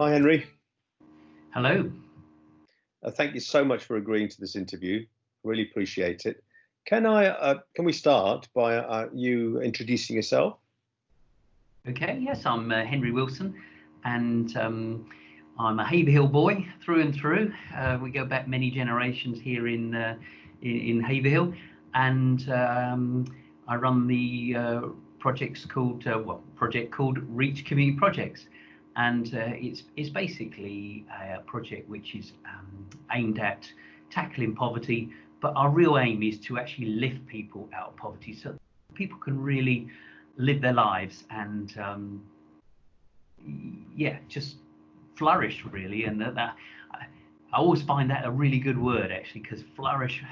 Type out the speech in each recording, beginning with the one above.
Hi, Henry. Hello. Thank you so much for agreeing to this interview. Really appreciate it. Can we start by you introducing yourself? Okay, yes, I'm Henry Wilson, and I'm a Haverhill boy through and through. We go back many generations here in Haverhill, and I run the project called Reach Community Projects, and it's basically a project which is aimed at tackling poverty, but our real aim is to actually lift people out of poverty so people can really live their lives and just flourish really. And that I always find that a really good word actually, because flourish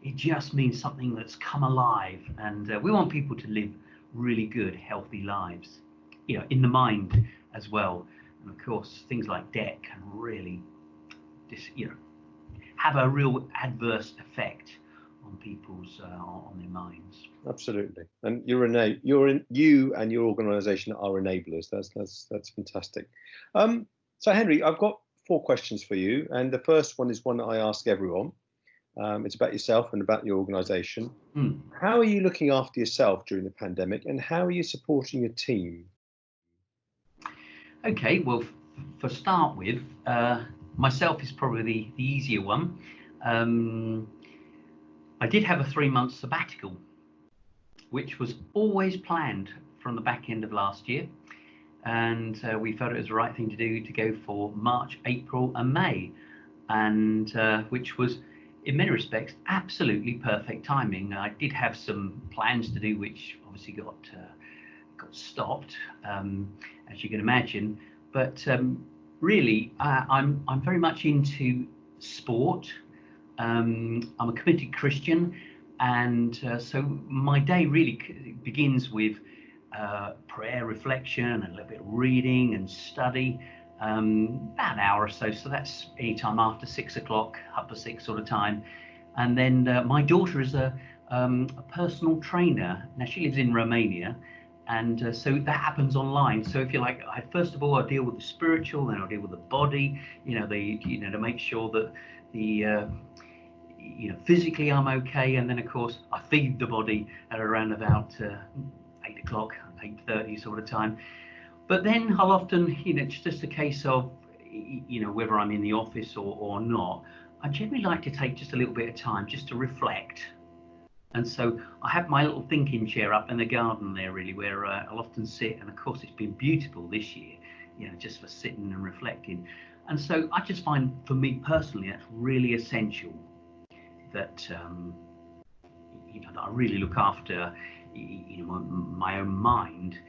it just means something that's come alive, and we want people to live really good, healthy lives, in the mind as well. And of course, things like debt can really have a real adverse effect on people's on their minds. Absolutely, and you and your organisation are enablers. That's fantastic. So Henry, I've got 4 questions for you, and the first one is one that I ask everyone. It's about yourself and about your organisation. How are you looking after yourself during the pandemic, and how are you supporting your team? Okay, well, for start with, myself is probably the easier one. I did have a 3-month sabbatical, which was always planned from the back end of last year, and we felt it was the right thing to do, to go for March, April and May, and which was in many respects absolutely perfect timing. I did have some plans to do which obviously got stopped, as you can imagine, but really I'm very much into sport. I'm a committed Christian, and so my day really begins with prayer, reflection, and a little bit of reading and study, about an hour or so. So that's any time after 6 o'clock, up to 6 sort of time. And then my daughter is a personal trainer. Now she lives in Romania, and so that happens online. So if you like, first of all, I deal with the spiritual, then I deal with the body. To make sure that the physically I'm okay, and then of course I feed the body at around about 8 o'clock, 8:30 sort of time. But then I'll often, it's just a case of, whether I'm in the office or not, I generally like to take just a little bit of time just to reflect. And so I have my little thinking chair up in the garden there, really, where I'll often sit. And of course, it's been beautiful this year, just for sitting and reflecting. And so I just find, for me personally, that's really essential, that that I really look after my own mind,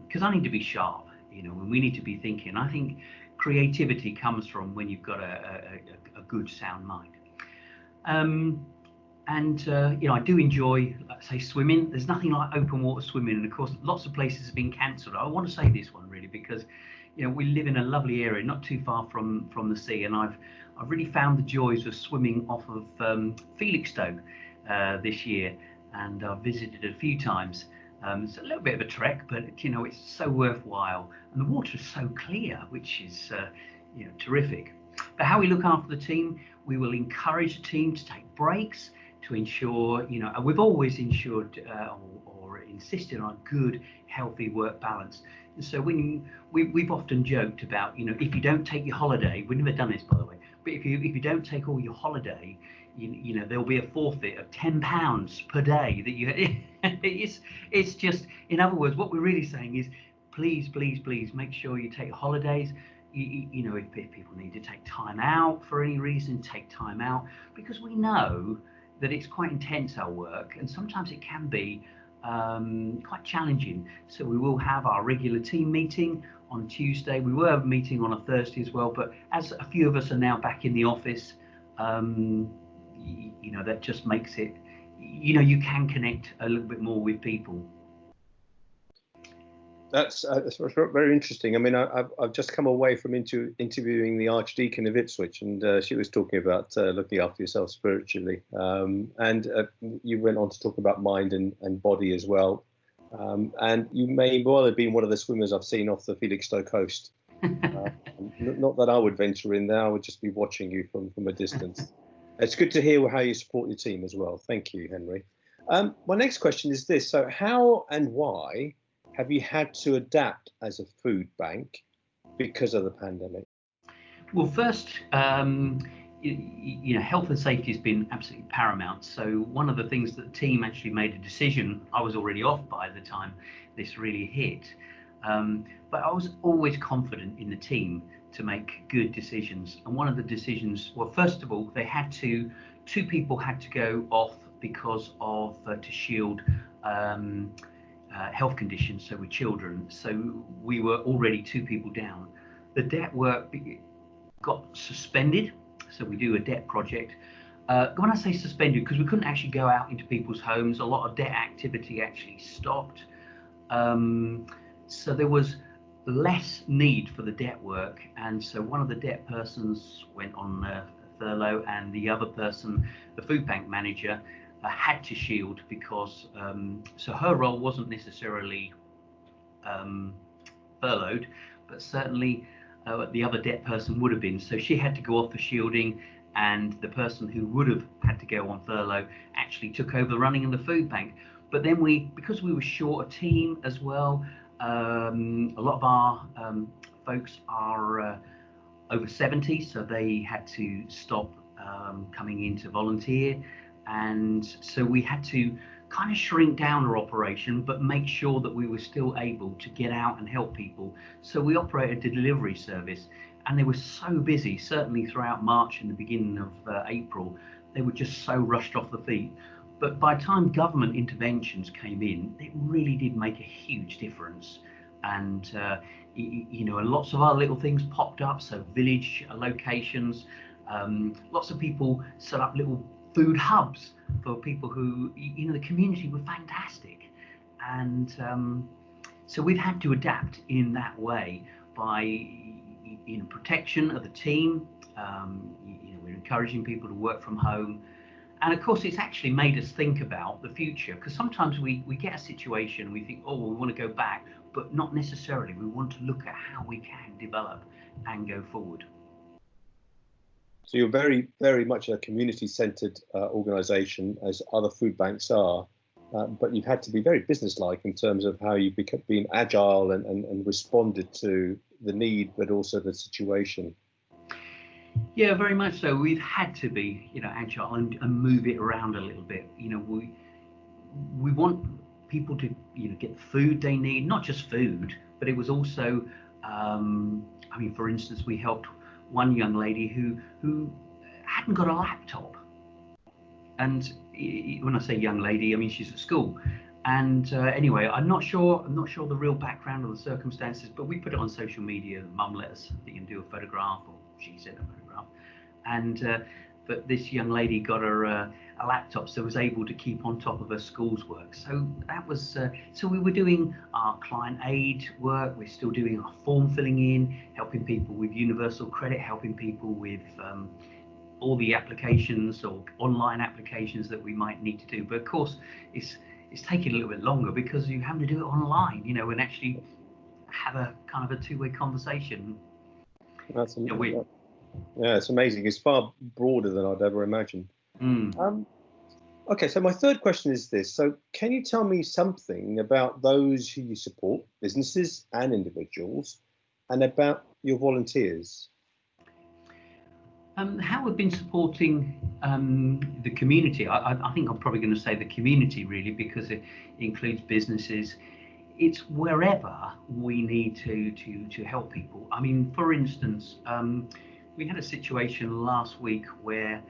because I need to be sharp. We need to be thinking. I think creativity comes from when you've got a good sound mind. I do enjoy, let's say, swimming. There's nothing like open water swimming, and of course lots of places have been cancelled. I want to say this one really because we live in a lovely area not too far from the sea, and I've really found the joys of swimming off of Felixstowe this year, and I've visited it a few times. It's a little bit of a trek, but it's so worthwhile, and the water is so clear, which is terrific. But how we look after the team, we will encourage the team to take breaks, to ensure, we've always ensured or insisted on a good, healthy work balance. And so we've often joked about, if you don't take your holiday, we've never done this, by the way, but if you don't take all your holiday, there'll be a forfeit of £10 per day that you. It's just, in other words, what we're really saying is, please make sure you take holidays. If people need to take time out for any reason, take time out, because we know that it's quite intense, our work, and sometimes it can be quite challenging. So we will have our regular team meeting on Tuesday. We were meeting on a Thursday as well, but as a few of us are now back in the office, that just makes it, you can connect a little bit more with people. That's very interesting. I mean, I've just come away from interviewing the Archdeacon of Ipswich, and she was talking about looking after yourself spiritually, and you went on to talk about mind and body as well. And you may well have been one of the swimmers I've seen off the Felixstowe coast Not that I would venture in there. I would just be watching you from a distance. It's good to hear how you support your team as well. Thank you, Henry. My next question is this. So how and why have you had to adapt as a food bank because of the pandemic? Well, first, health and safety has been absolutely paramount. So one of the things that the team actually made a decision, I was already off by the time this really hit, but I was always confident in the team to make good decisions. And one of the decisions, well, first of all, two people had to go off because of to shield health conditions, so with children. So we were already 2 people down. The debt work got suspended, so we do a debt project. When I say suspended, because we couldn't actually go out into people's homes, a lot of debt activity actually stopped. So there was less need for the debt work, and so one of the debt persons went on furlough, and the other person, the food bank manager, had to shield because so her role wasn't necessarily furloughed, but certainly the other debt person would have been. So she had to go off for shielding, and the person who would have had to go on furlough actually took over the running of the food bank. But then because we were short a team as well, a lot of our folks are over 70, so they had to stop coming in to volunteer. And so we had to kind of shrink down our operation, but make sure that we were still able to get out and help people. So we operated a delivery service, and they were so busy, certainly throughout March and the beginning of April, they were just so rushed off the feet. But by the time government interventions came in, it really did make a huge difference. And lots of our little things popped up, so village locations, lots of people set up little food hubs for people who, the community were fantastic. And so we've had to adapt in that way by protection of the team. We're encouraging people to work from home. And of course, it's actually made us think about the future, because sometimes we get a situation and we think, oh, well, we want to go back, but not necessarily. We want to look at how we can develop and go forward. So you're very, very much a community-centred organisation, as other food banks are, but you've had to be very businesslike in terms of how you've been agile and responded to the need, but also the situation. Yeah, very much so. We've had to be, agile and move it around a little bit. We want people to, get the food they need, not just food, but it was also, for instance, we helped one young lady who hadn't got a laptop. And when I say young lady, I mean she's at school. And anyway, I'm not sure the real background or the circumstances, but we put it on social media. Mum let us, you can do a photograph, or she sent a photograph. And but this young lady got her a laptop, so was able to keep on top of her school's work. So that was so we were doing our client aid work. We're still doing our form filling in, helping people with universal credit, helping people with all the applications or online applications that we might need to do. But of course, it's taking a little bit longer because you have to do it online, and actually have a kind of a two-way conversation. That's amazing. Yeah, it's amazing. It's far broader than I'd ever imagined. Okay, so my third question is this. So can you tell me something about those who you support, businesses and individuals, and about your volunteers? How we've been supporting the community, I think I'm probably going to say the community really, because it includes businesses. It's wherever we need to help people. I mean, for instance, we had a situation last week where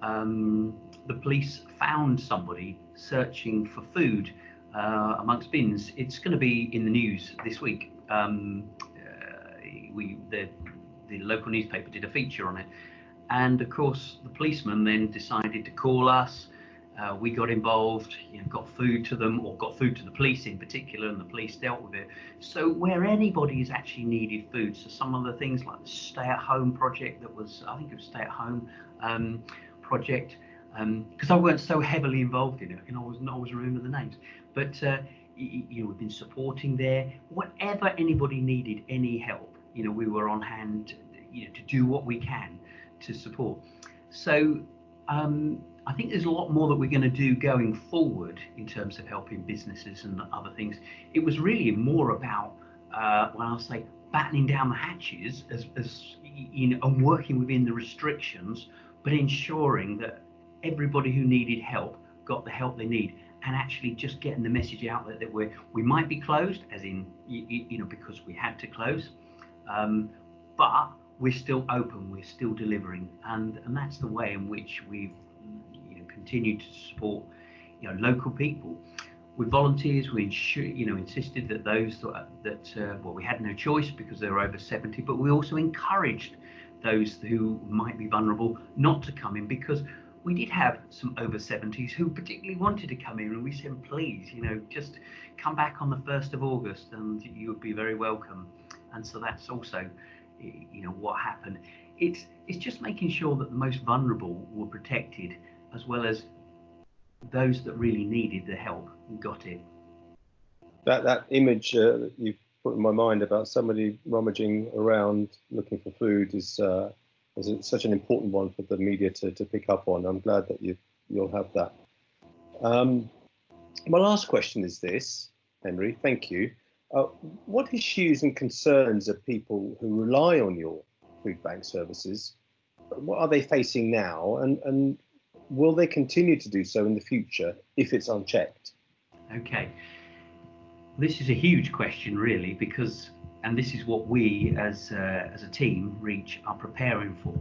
the police found somebody searching for food amongst bins. It's going to be in the news this week. The local newspaper did a feature on it. And of course, the policeman then decided to call us. We got involved, got food to them, or got food to the police in particular, and the police dealt with it. So where anybody has actually needed food, so some of the things like the stay-at-home project that was, I think it was stay-at-home project, because I weren't so heavily involved in it, I always remember the names. But we've been supporting there. Whatever anybody needed, any help, we were on hand, to do what we can to support. So I think there's a lot more that we're going to do going forward in terms of helping businesses and other things. It was really more about, when I say battening down the hatches, as and working within the restrictions, but ensuring that everybody who needed help got the help they need, and actually just getting the message out that we might be closed, as in because we had to close, but we're still open, we're still delivering, and that's the way in which we've continued to support local people. With volunteers, we insisted that those we had no choice because they were over 70, but we also encouraged those who might be vulnerable not to come in, because we did have some over 70s who particularly wanted to come in, and we said, please, just come back on the 1st of August and you would be very welcome. And so that's also what happened. It's just making sure that the most vulnerable were protected, as well as those that really needed the help got it. That image that you've put in my mind about somebody rummaging around looking for food is such an important one for the media to pick up on. I'm glad that you'll have that. My last question is this, Henry, thank you. What issues and concerns are people who rely on your food bank services, what are they facing now, and will they continue to do so in the future if it's unchecked? Okay, this is a huge question, really, because, and this is what we as a team, Reach, are preparing for.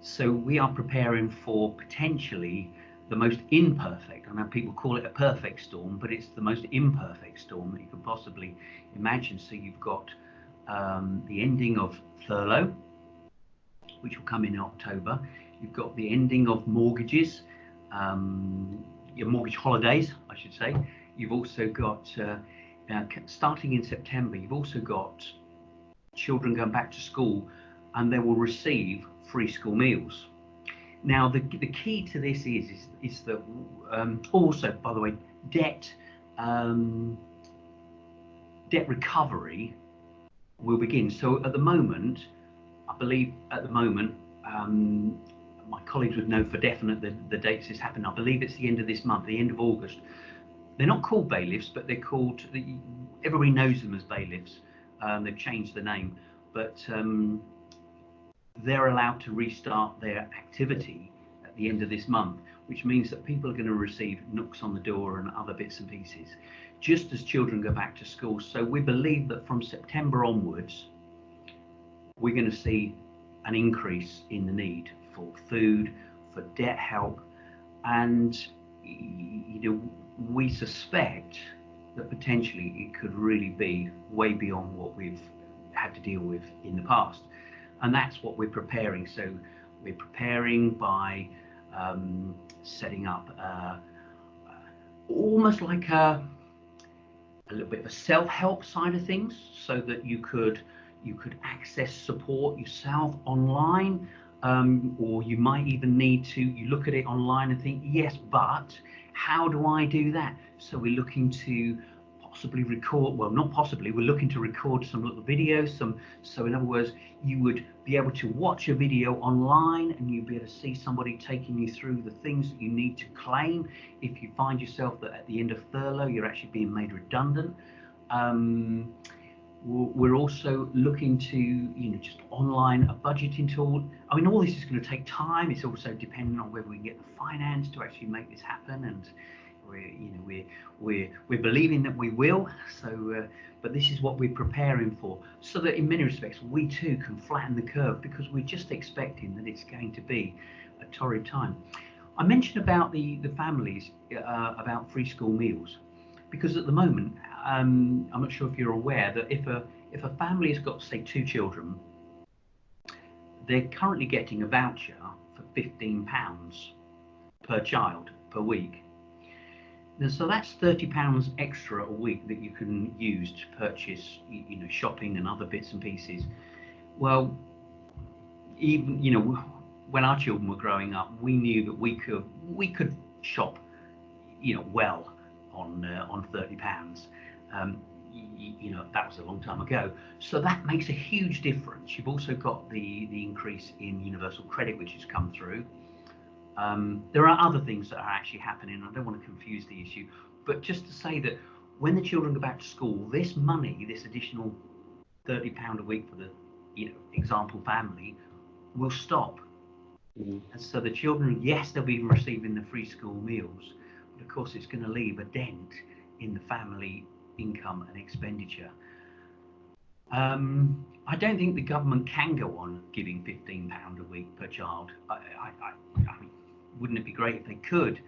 So we are preparing for potentially the most imperfect, I know people call it a perfect storm, but it's the most imperfect storm that you could possibly imagine. So you've got the ending of furlough, which will come in October. You've got the ending of mortgages, your mortgage holidays, I should say. You've also got, starting in September, you've also got children going back to school, and they will receive free school meals. Now, the key to this is that also, by the way, debt recovery will begin. So at the moment, I believe my colleagues would know for definite the dates this happened. I believe it's the end of this month, the end of August. They're not called bailiffs, but they're called, everybody knows them as bailiffs. They've changed the name, but they're allowed to restart their activity at the end of this month, which means that people are going to receive knocks on the door and other bits and pieces, just as children go back to school. So we believe that from September onwards, we're going to see an increase in the need for food, for debt help, and we suspect that potentially it could really be way beyond what we've had to deal with in the past. And that's what we're preparing. So we're preparing by setting up almost like a little bit of a self-help side of things, so that you could access support yourself online, or you might even need to, you look at it online and think, yes, but how do I do that? So we're looking to possibly record, well, not possibly, we're looking to record some little videos, so in other words, you would be able to watch a video online and you'd be able to see somebody taking you through the things that you need to claim if you find yourself that at the end of furlough you're actually being made redundant. We're also looking to just online a budgeting tool. I mean, all this is going to take time. It's also dependent on whether we can get the finance to actually make this happen, and we're believing that we will. So, but this is what we're preparing for, so that in many respects we too can flatten the curve, because we're just expecting that it's going to be a torrid time. I mentioned about the families, about free school meals, because at the moment, I'm not sure if you're aware that if a family has got, say, 2 children, they're currently getting a voucher for £15 per child per week. And so that's £30 extra a week that you can use to purchase, shopping and other bits and pieces. Well, even when our children were growing up, we knew that we could shop, well, on £30. that was a long time ago. So that makes a huge difference. You've also got the increase in universal credit, which has come through. There are other things that are actually happening. I don't want to confuse the issue, but just to say that when the children go back to school, this money, this additional £30 a week for the example family, will stop. And so the children, yes, they'll be receiving the free school meals, but of course it's going to leave a dent in the family income and expenditure. I don't think the government can go on giving £15 a week per child. I mean, wouldn't it be great if they could?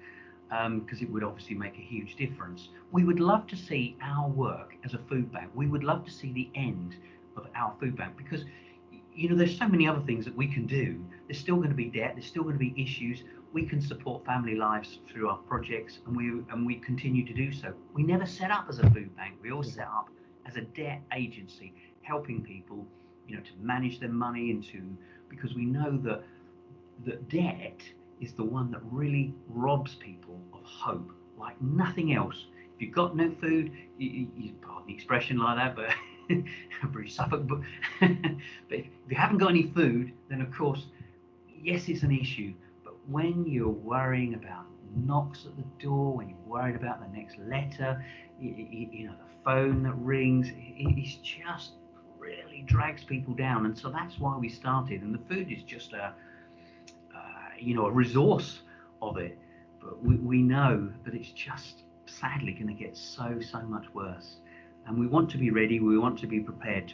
Because it would obviously make a huge difference. We would love to see our work as a food bank. We would love to see the end of our food bank, because there's so many other things that we can do. There's still going to be debt. There's still going to be issues. We can support family lives through our projects, and we continue to do so. We never set up as a food bank. We always set up as a debt agency, helping people, to manage their money because we know that debt is the one that really robs people of hope, like nothing else. If you've got no food, you pardon the expression like that, but very Suffolk, but if you haven't got any food, then of course, yes, it's an issue. But when you're worrying about knocks at the door, when you're worried about the next letter, the phone that rings, it just really drags people down. And so that's why we started. And the food is just a resource of it. But we know that it's just sadly going to get so much worse. And we want to be ready. We want to be prepared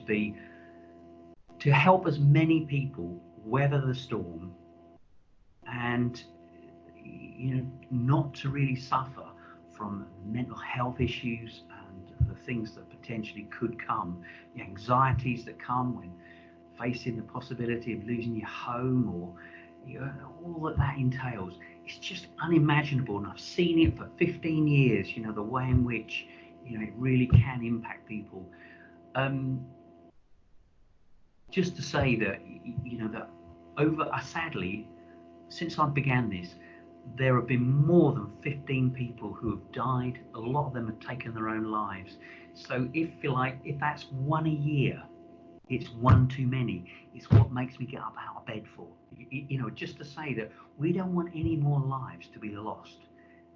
to help as many people weather the storm, and not to really suffer from mental health issues and the things that potentially could come, the anxieties that come when facing the possibility of losing your home, or all that entails. It's just unimaginable, and I've seen it for 15 years, the way in which it really can impact people. Just to say that, that sadly, since I began this, there have been more than 15 people who have died. A lot of them have taken their own lives. So if that's one a year, it's one too many. It's what makes me get up out of bed for. Just to say that we don't want any more lives to be lost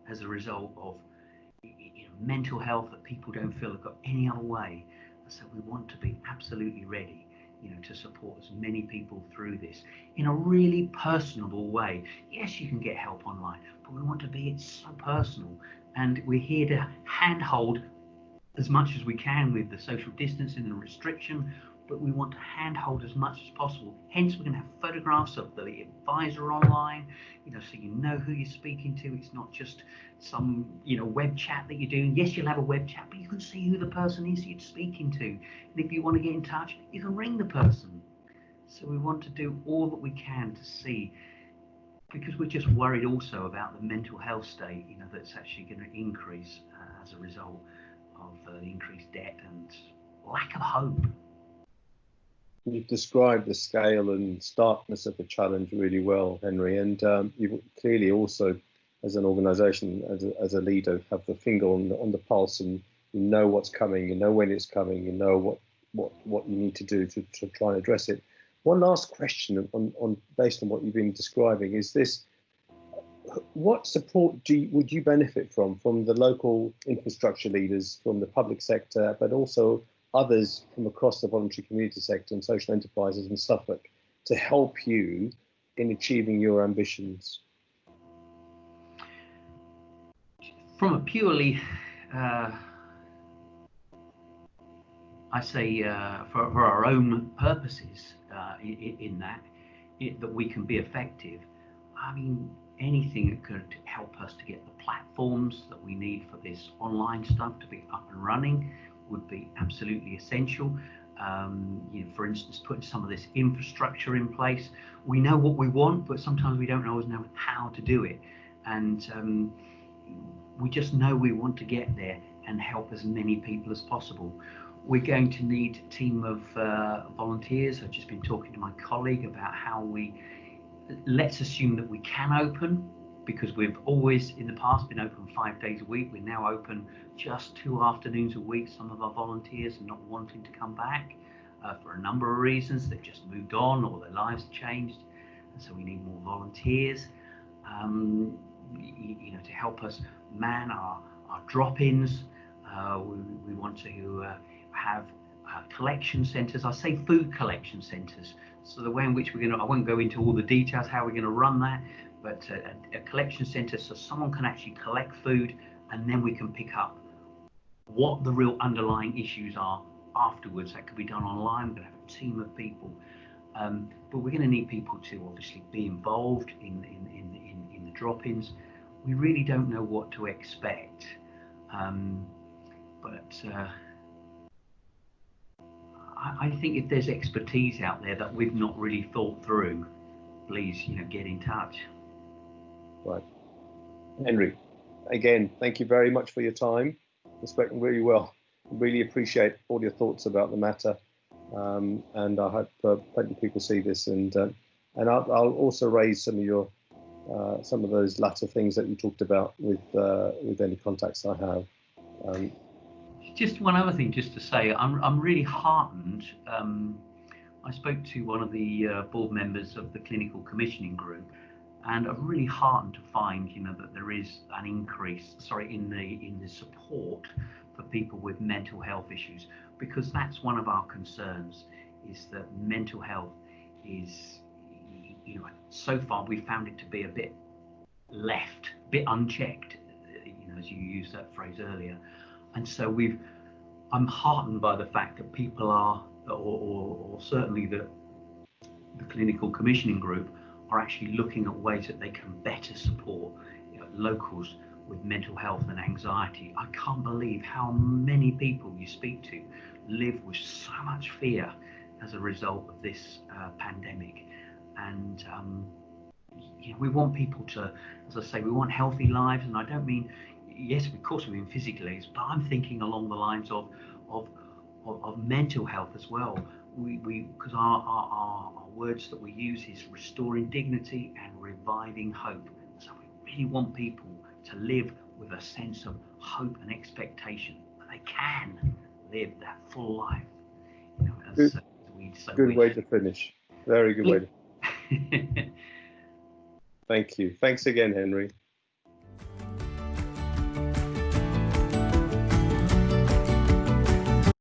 as a result of mental health that people don't feel have got any other way. So we want to be absolutely ready, to support as many people through this in a really personable way. Yes, you can get help online, but we want to be so personal, and we're here to handhold as much as we can with the social distancing and the restriction, but we want to handhold as much as possible. Hence, we're going to have photographs of the advisor online, so you know who you're speaking to. It's not just some, web chat that you're doing. Yes, you'll have a web chat, but you can see who the person is you're speaking to. And if you want to get in touch, you can ring the person. So we want to do all that we can to see, because we're just worried also about the mental health state, that's actually going to increase as a result of increased debt and lack of hope. You've described the scale and starkness of the challenge really well, Henry, and you clearly also, as an organisation, as a leader, have the finger on the pulse, and you know what's coming, you know when it's coming, you know what you need to do to try and address it. One last question based on what you've been describing is this: what support would you benefit from the local infrastructure leaders, from the public sector, but also others from across the voluntary community sector and social enterprises in Suffolk, to help you in achieving your ambitions? From a purely, I say, for our own purposes, in that we can be effective, I mean, anything that could help us to get the platforms that we need for this online stuff to be up and running would be absolutely essential. For instance, putting some of this infrastructure in place. We know what we want, but sometimes we don't always know how to do it. And we just know we want to get there and help as many people as possible. We're going to need a team of volunteers. I've just been talking to my colleague about how let's assume that we can open because we've always in the past been open 5 days a week. We're now open just 2 afternoons a week. Some of our volunteers are not wanting to come back for a number of reasons. They've just moved on or their lives have changed, and so we need more volunteers, to help us man our drop-ins. We want to have collection centres. I say food collection centres. So the way in which I won't go into all the details how we're going to run that, but a collection centre so someone can actually collect food, and then we can pick up what the real underlying issues are afterwards. That could be done online. We're going to have a team of people, but we're going to need people to obviously be involved in the drop-ins. We really don't know what to expect, but I think if there's expertise out there that we've not really thought through, please, get in touch. Right. Henry, again, thank you very much for your time. It's spoken really well. Really appreciate all your thoughts about the matter, and I hope plenty of people see this. And I'll also raise some of those latter things that you talked about with any contacts I have. Just one other thing, just to say, I'm really heartened. I spoke to one of the board members of the clinical commissioning group, and I'm really heartened to find, that there is an increase, in the support for people with mental health issues, because that's one of our concerns, is that mental health is, so far we found it to be a bit left, a bit unchecked, as you used that phrase earlier. And so I'm heartened by the fact that people are, or certainly the clinical commissioning group, are actually looking at ways that they can better support locals with mental health and anxiety. I can't believe how many people you speak to live with so much fear as a result of this pandemic. And we want people to, as I say, we want healthy lives, and I don't mean, yes, of course we mean physically, but I'm thinking along the lines of mental health as well. Because our words that we use is restoring dignity and reviving hope. So we really want people to live with a sense of hope and expectation that they can live that full life. Good way to finish. Very good way to. Thank you. Thanks again, Henry.